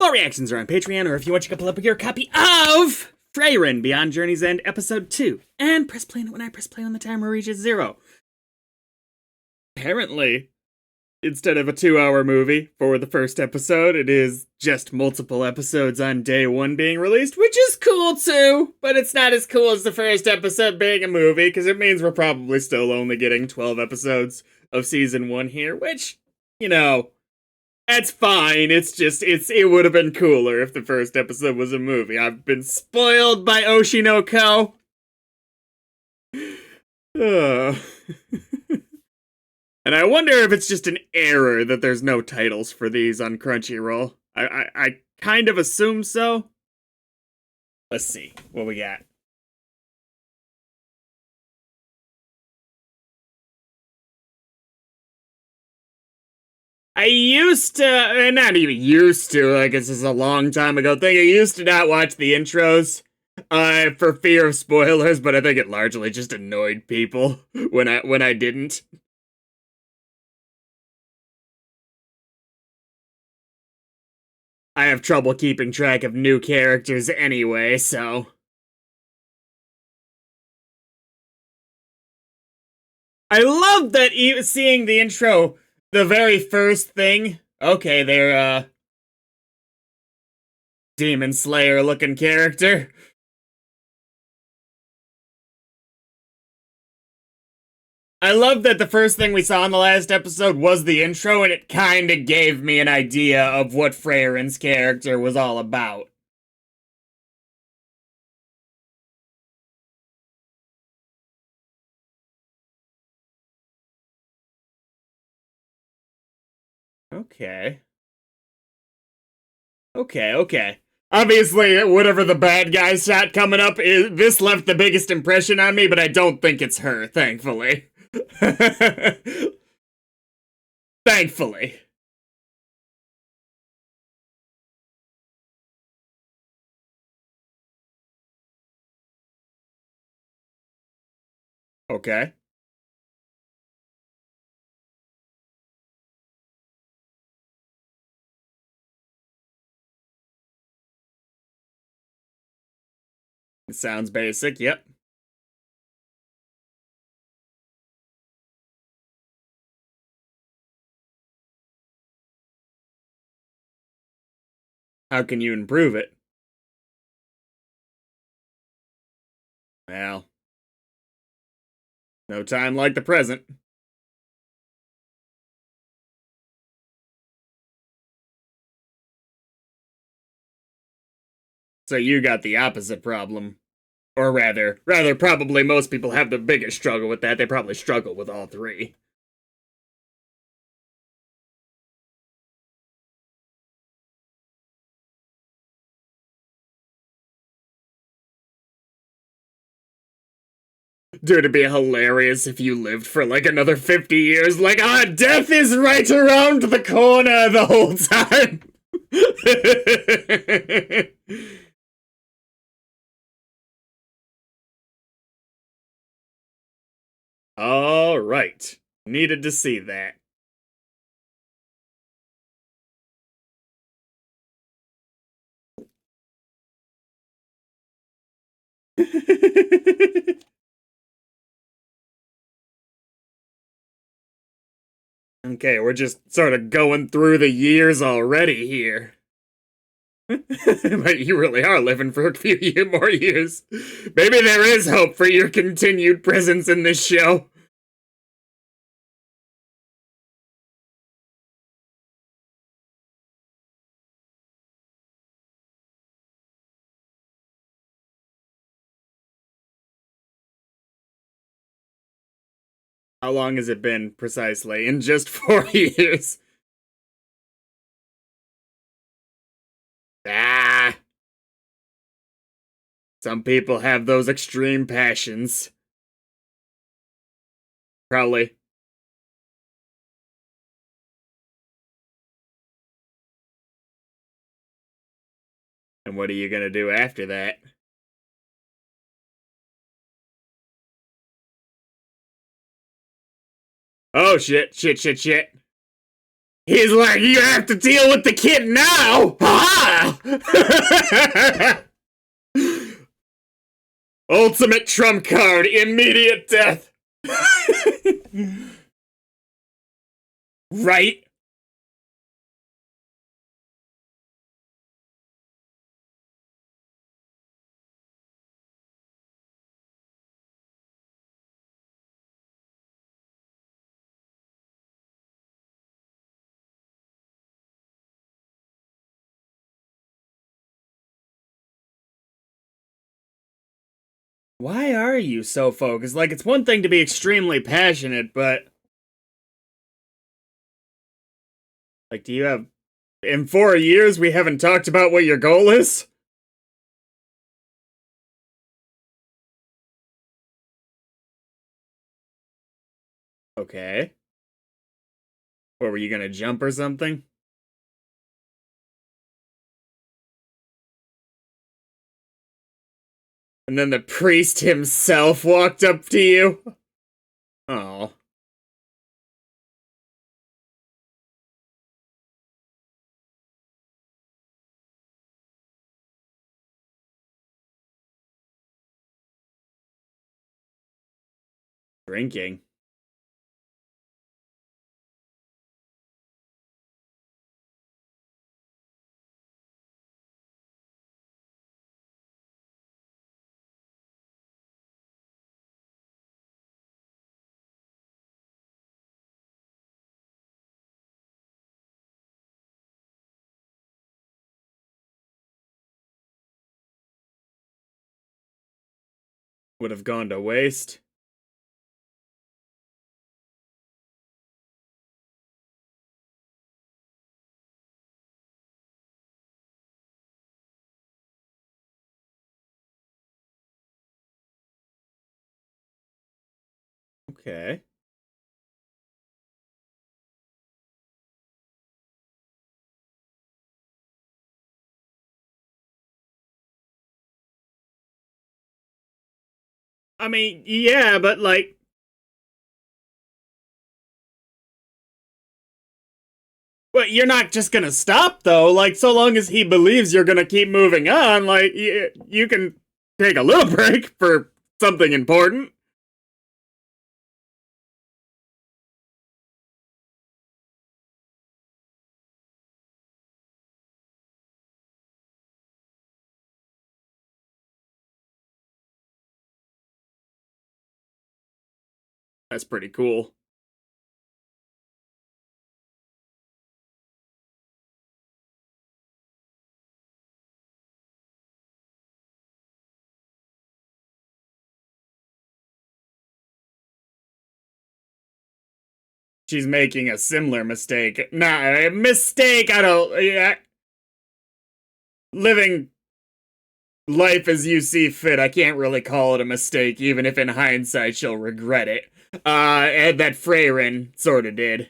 All reactions are on Patreon, or if you want, you can pull up your copy of Frieren Beyond Journey's End, Episode 2, and press play when I press play when the timer reaches 0. Apparently, instead of a 2-hour movie for the first episode, it is just multiple episodes on day 1 being released, which is cool too, but it's not as cool as the first episode being a movie, because it means we're probably still only getting 12 episodes of Season 1 here, which, you know, that's fine. It's just, it would have been cooler if the first episode was a movie. I've been spoiled by Oshinoko. And I wonder if it's just an error that there's no titles for these on Crunchyroll. I kind of assume so. Let's see what we got. I used to, not even used to, I guess this is a long time ago thing. I used to not watch the intros for fear of spoilers, but I think it largely just annoyed people when I didn't. I have trouble keeping track of new characters anyway, so. I love that seeing the intro, the very first thing. Okay, they're, Demon Slayer looking character. I love that the first thing we saw in the last episode was the intro, and it kinda gave me an idea of what Frieren's character was all about. Okay. Okay. Obviously, whatever the bad guy shot coming up, this left the biggest impression on me, but I don't think it's her, thankfully. Thankfully. Okay. Sounds basic, yep. How can you improve it? Well, no time like the present. So you got the opposite problem. Or rather, probably most people have the biggest struggle with that. They probably struggle with all three. Dude, it'd be hilarious if you lived for like another 50 years. Like, death is right around the corner the whole time. All right. Needed to see that. Okay, we're just sort of going through the years already here. But you really are living for a few more years. Maybe there is hope for your continued presence in this show. How long has it been, precisely? In just 4 years. Ah! Some people have those extreme passions. Probably. And what are you gonna do after that? Oh, shit. He's like, you have to deal with the kid now! Ha! Ultimate trump card, immediate death. Right? Why are you so focused? Like, it's one thing to be extremely passionate, but... Like, do you have... In 4 years, we haven't talked about what your goal is? Okay. Or were you gonna jump or something? And then the priest himself walked up to you? Oh. Drinking. Would have gone to waste. Okay. I mean, yeah, but like... But you're not just gonna stop, though. Like, so long as he believes you're gonna keep moving on, like, you can take a little break for something important. That's pretty cool. She's making a similar mistake. Nah, a mistake, I don't... living life as you see fit, I can't really call it a mistake, even if in hindsight she'll regret it. And that Frieren sorta did.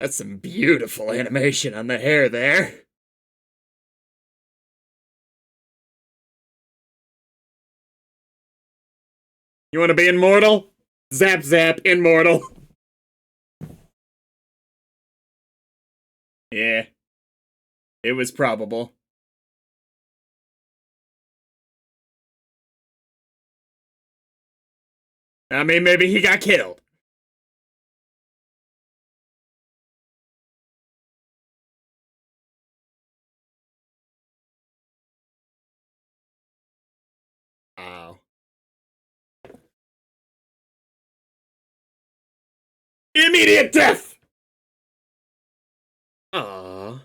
That's some beautiful animation on the hair there. You want to be immortal? Zap zap, immortal. Yeah, it was probable. I mean, maybe he got killed. Oh. Immediate death! Aww.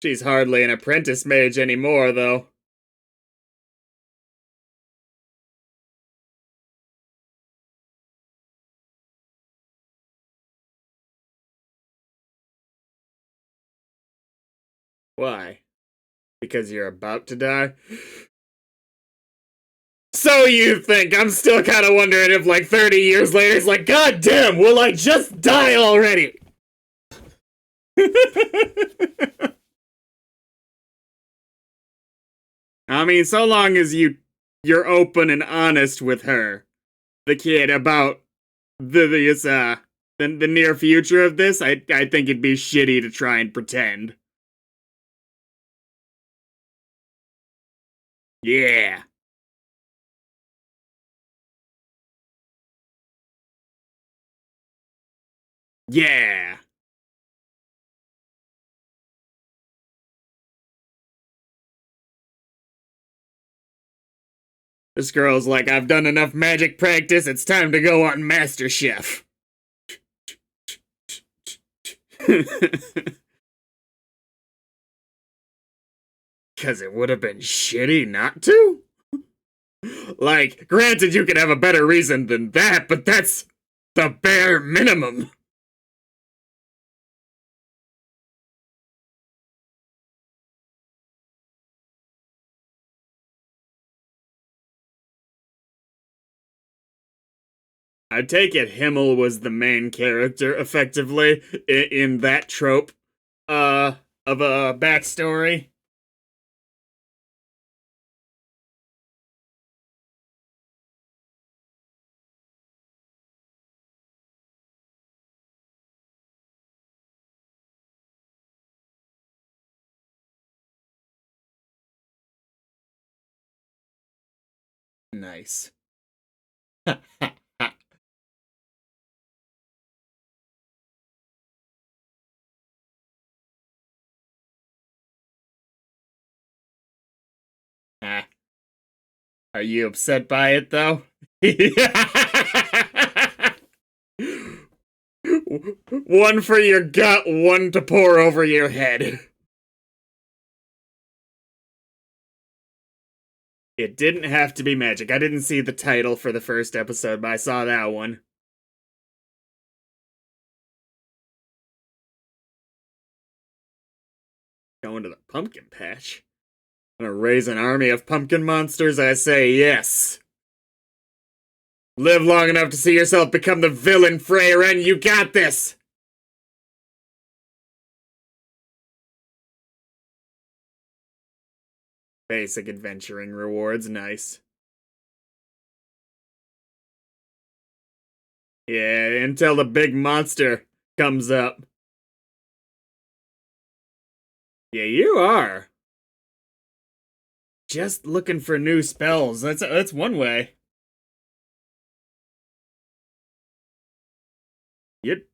She's hardly an apprentice mage anymore, though. Why? Because you're about to die? So you think. I'm still kind of wondering if, like, 30 years later, it's like, God damn, will I just die already? I mean, so long as you're open and honest with her, the kid, about the near future of this, I think it'd be shitty to try and pretend. Yeah. Yeah. This girl's like, I've done enough magic practice, it's time to go on MasterChef. Because it would have been shitty not to? Like, granted, you could have a better reason than that, but that's the bare minimum. I take it Himmel was the main character, effectively, in that trope, of a backstory. Nice. Ah, are you upset by it, though? One for your gut, one to pour over your head. It didn't have to be magic. I didn't see the title for the first episode, but I saw that one. Going to the pumpkin patch. Gonna raise an army of pumpkin monsters? I say yes. Live long enough to see yourself become the villain, Frieren. You got this! Basic adventuring rewards, nice. Yeah, until the big monster comes up. Yeah, you are. Just looking for new spells. That's one way. You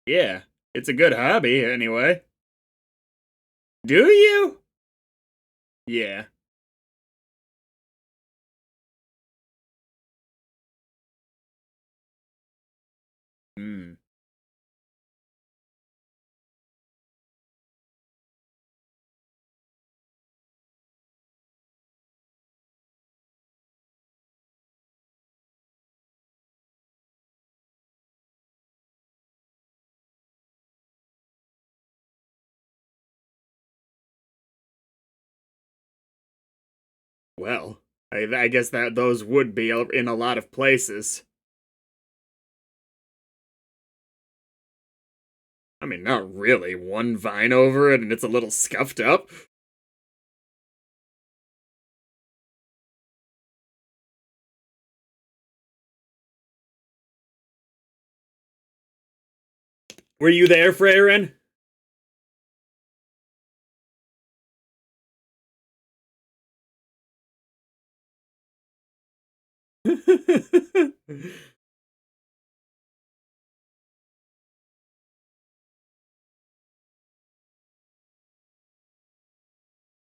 Yeah, it's a good hobby anyway. Do you? Yeah. Hmm. Well, I guess that those would be in a lot of places. I mean, not really. One vine over it and it's a little scuffed up. Were you there, Freyren?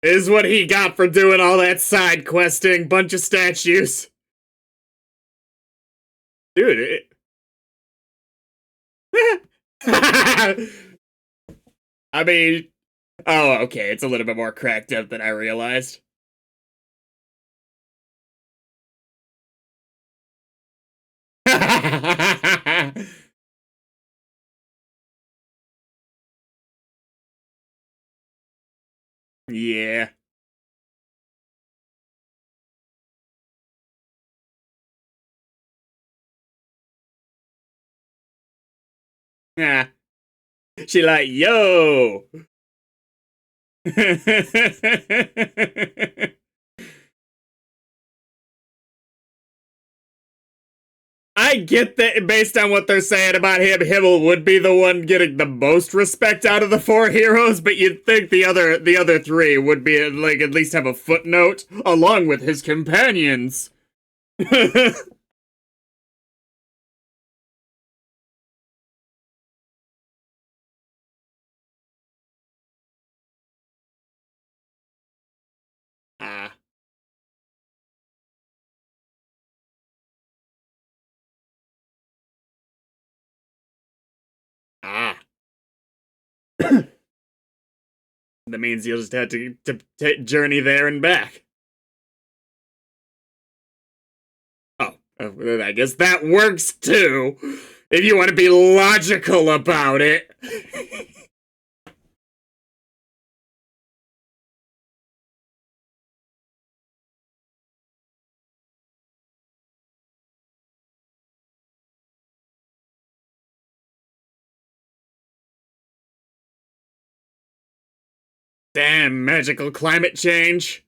Is what he got for doing all that side questing, bunch of statues. Dude, I mean, oh, okay, it's a little bit more cracked up than I realized. Yeah. Yeah. She like, yo. I get that based on what they're saying about him, Himmel would be the one getting the most respect out of the four heroes, but you'd think the other three would be like at least have a footnote along with his companions. Ah, ah. That means you'll just have to journey there and back. Oh, I guess that works too. If you want to be logical about it. Damn magical climate change.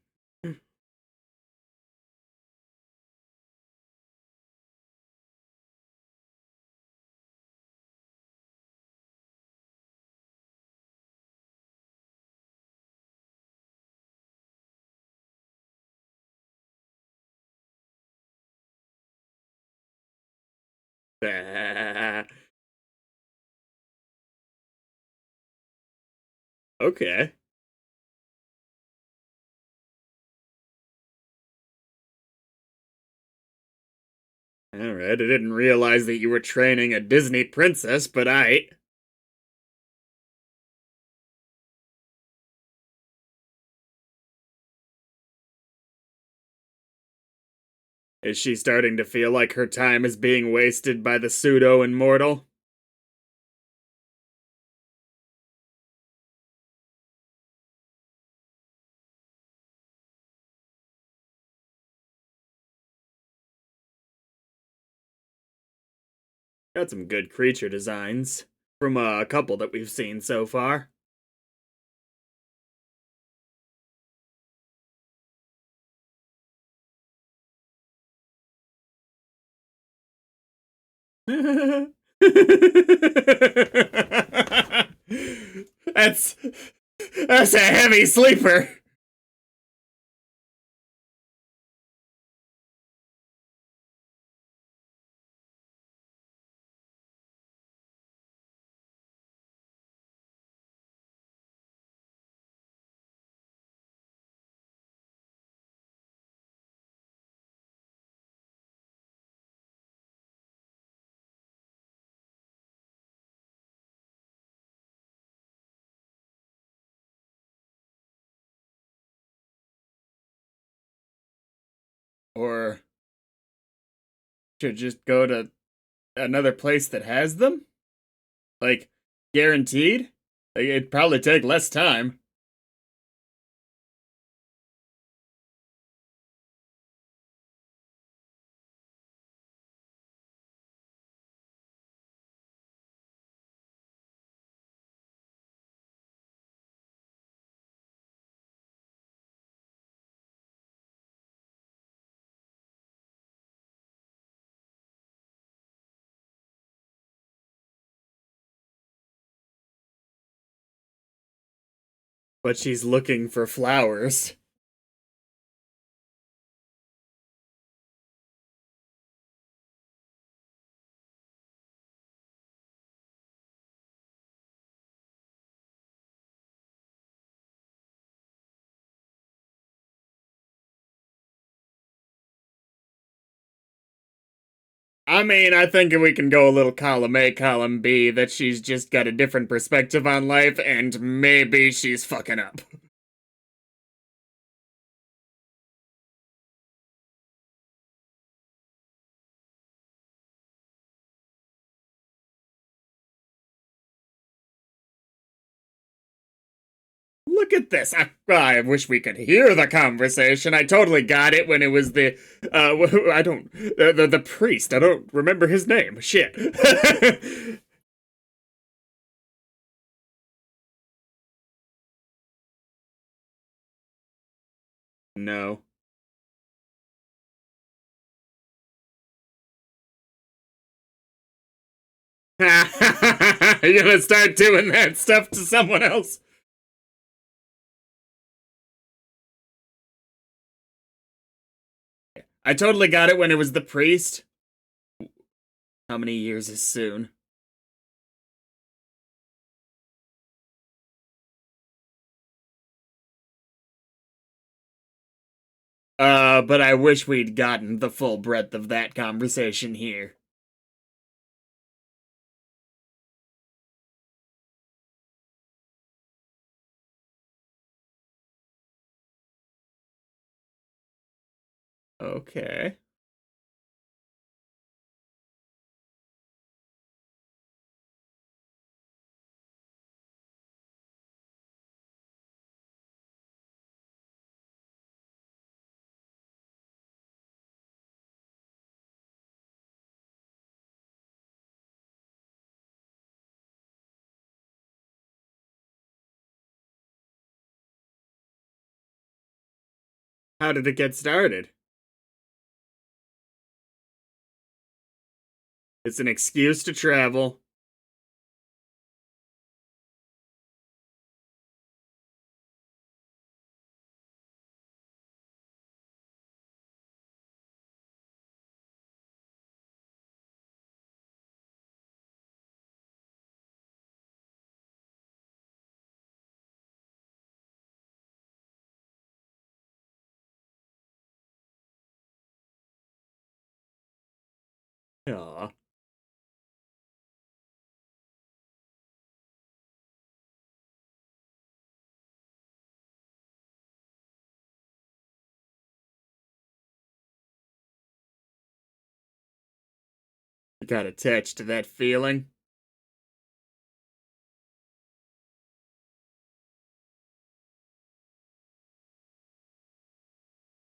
Ah, okay. Alright, I didn't realize that you were training a Disney princess, but I. Is she starting to feel like her time is being wasted by the pseudo immortal? Got some good creature designs from a couple that we've seen so far. that's that's a heavy sleeper. Or should just go to another place that has them? Like, guaranteed? Like, it'd probably take less time. But she's looking for flowers. I mean, I think we can go a little column A, column B, that she's just got a different perspective on life, and maybe she's fucking up. Look at this. I wish we could hear the conversation. I totally got it when it was the, I don't, the priest. I don't remember his name. Shit. No. You're gonna start doing that stuff to someone else. I totally got it when it was the priest. How many years is soon? But I wish we'd gotten the full breadth of that conversation here. Okay. How did it get started? It's an excuse to travel. Aw. You got attached to that feeling.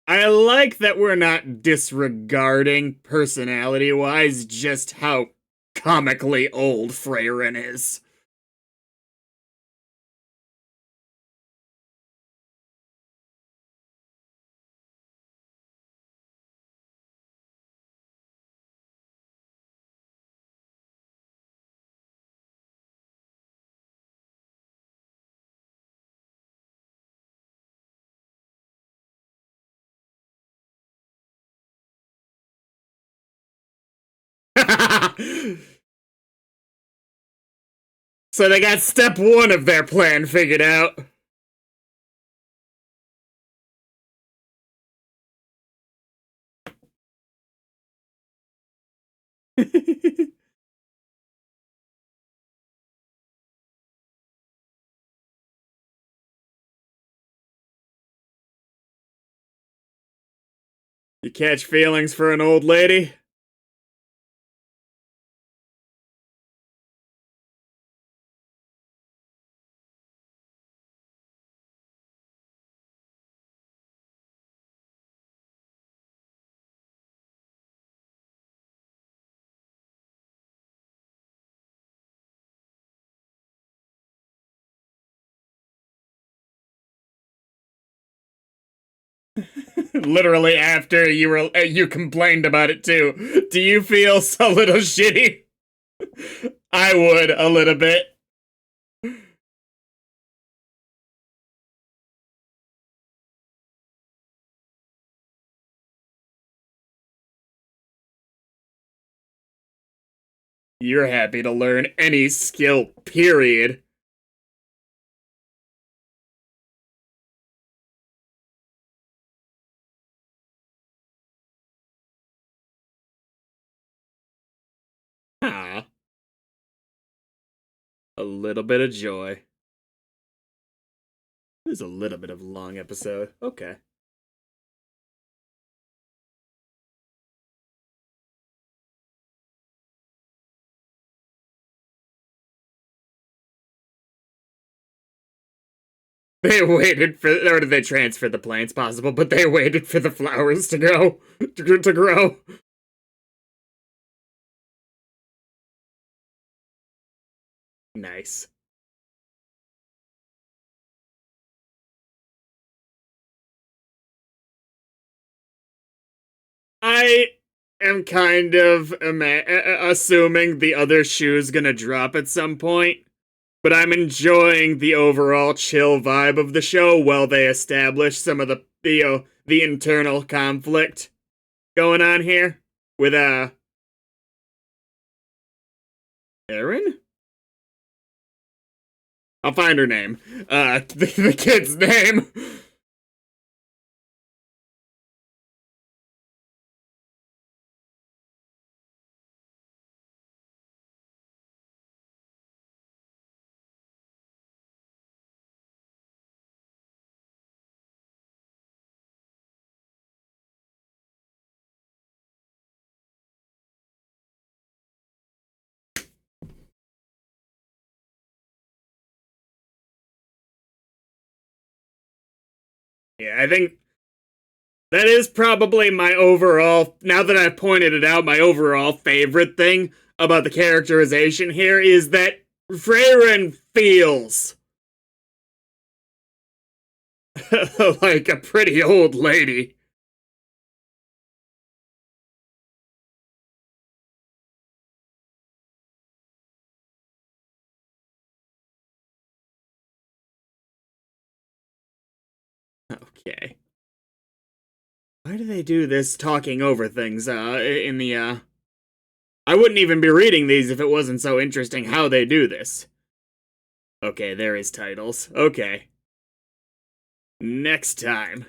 I like that we're not disregarding personality wise just how comically old Frieren is. So they got step one of their plan figured out. You catch feelings for an old lady? Literally after you complained about it too. Do you feel a little shitty? I would a little bit. You're happy to learn any skill, period. Ah, a little bit of joy. This is a little bit of a long episode. Okay. They waited for, or did they transfer the plants? Possible, but they waited for the flowers to go to grow. Nice. I am kind of assuming the other shoe's gonna drop at some point, but I'm enjoying the overall chill vibe of the show while they establish some of the internal conflict going on here with Erin? I'll find her name. The kid's name. Yeah, I think that is probably my overall, now that I've pointed it out, my overall favorite thing about the characterization here is that Frieren feels like a pretty old lady. Okay. Why do they do this talking over things, in the, I wouldn't even be reading these if it wasn't so interesting how they do this. Okay, there is titles. Okay. Next time.